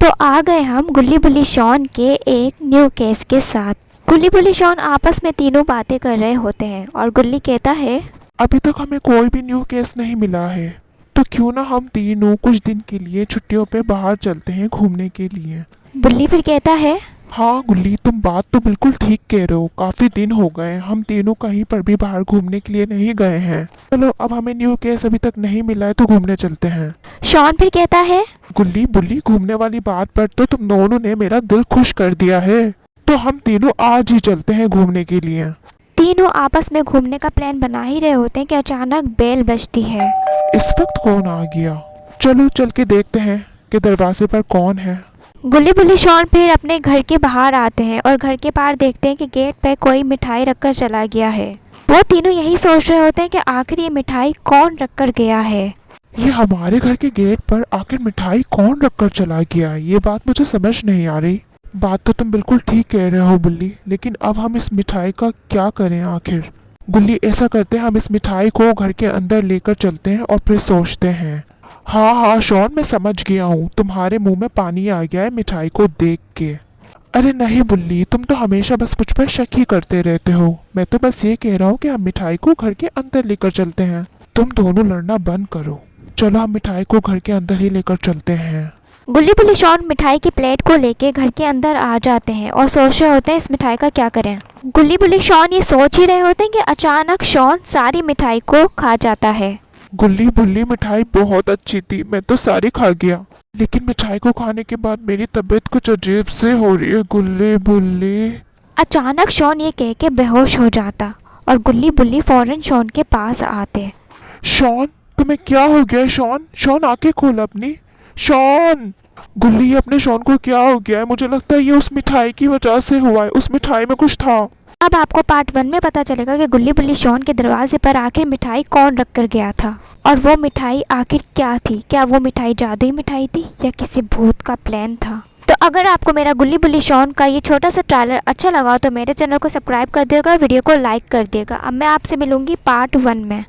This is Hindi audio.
तो आ गए हम गुल्ली बुल्ली शॉन के एक न्यू केस के साथ। गुल्ली बुल्ली शॉन आपस में तीनों बातें कर रहे होते हैं और गुल्ली कहता है, अभी तक हमें कोई भी न्यू केस नहीं मिला है, तो क्यों ना हम तीनों कुछ दिन के लिए छुट्टियों पे बाहर चलते हैं घूमने के लिए। बुल्ली फिर कहता है, हाँ गुल्ली, तुम बात तो बिल्कुल ठीक कह रहे हो। काफी दिन हो गए हम तीनों कहीं पर भी बाहर घूमने के लिए नहीं गए हैं। चलो अब हमें न्यू केस अभी तक नहीं मिला है तो घूमने चलते हैं। शॉन फिर कहता है, गुल्ली बुल्ली, घूमने वाली बात पर तो तुम दोनों ने मेरा दिल खुश कर दिया है, तो हम तीनों आज ही चलते हैं घूमने के लिए। तीनों आपस में घूमने का प्लान बना ही रहे होते हैं कि अचानक बेल बजती है। इस वक्त कौन आ गया? चलो चल के देखते हैं कि दरवाजे पर कौन है। गुल्ली बुल्ली शॉन फिर अपने घर के बाहर आते हैं और घर के बाहर देखते हैं कि गेट पे कोई मिठाई रखकर चला गया है। वो तीनों यही सोच रहे होते हैं कि आखिर ये मिठाई कौन रख कर गया है। ये हमारे घर के गेट पर आखिर मिठाई कौन रखकर चला गया? ये बात मुझे समझ नहीं आ रही। बात तो तुम बिल्कुल ठीक कह रहे हो बुल्ली, लेकिन अब हम इस मिठाई का क्या करें आखिर? गुल्ली, ऐसा करते हैं हम इस मिठाई को घर के अंदर लेकर चलते हैं और फिर सोचते हैं। हाँ हाँ शॉन, मैं समझ गया हूँ, तुम्हारे मुंह में पानी आ गया है मिठाई को देख के। अरे नहीं बुल्ली, तुम तो हमेशा बस मुझ पर शक ही करते रहते हो। मैं तो बस ये कह रहा हूँ कि हम मिठाई को घर के अंदर लेकर चलते हैं। तुम दोनों लड़ना बंद करो। चलो हम मिठाई को घर के अंदर ही लेकर चलते हैं। गुल्ली बुल्ली शॉन मिठाई की प्लेट को लेके घर के अंदर आ जाते हैं और सोच रहे होते हैं इस मिठाई का क्या करें। गुल्ली बुल्ली शॉन ये सोच ही रहे होते हैं कि अचानक शॉन सारी मिठाई को खा जाता है। गुल्ली बुल्ली, मिठाई बहुत अच्छी थी, मैं तो सारी खा गया, लेकिन मिठाई को खाने के बाद मेरी तबीयत कुछ अजीब से हो रही है। गुल्ली बुल्ली। अचानक शॉन ये कह के बेहोश हो जाता और गुल्ली बुल्ली फौरन शॉन के पास आते। शॉन, तुम्हें क्या हो गया है? शॉन, शॉन आंखें खोल अपनी। शॉन। गुल्ली, अपने शॉन को क्या हो गया है? मुझे लगता है ये उस मिठाई की वजह से हुआ है। उस मिठाई में कुछ था। अब आपको पार्ट 1 में पता चलेगा कि गुल्ली बुल्ली शॉन के दरवाजे पर आखिर मिठाई कौन रख कर गया था और वो मिठाई आखिर क्या थी। क्या वो मिठाई जादुई मिठाई थी या किसी भूत का प्लान था? तो अगर आपको मेरा गुल्ली बुल्ली शॉन का ये छोटा सा ट्रेलर अच्छा लगा तो मेरे चैनल को सब्सक्राइब कर दिएगा और वीडियो को लाइक कर दिएगा। अब मैं आपसे मिलूंगी पार्ट 1 में।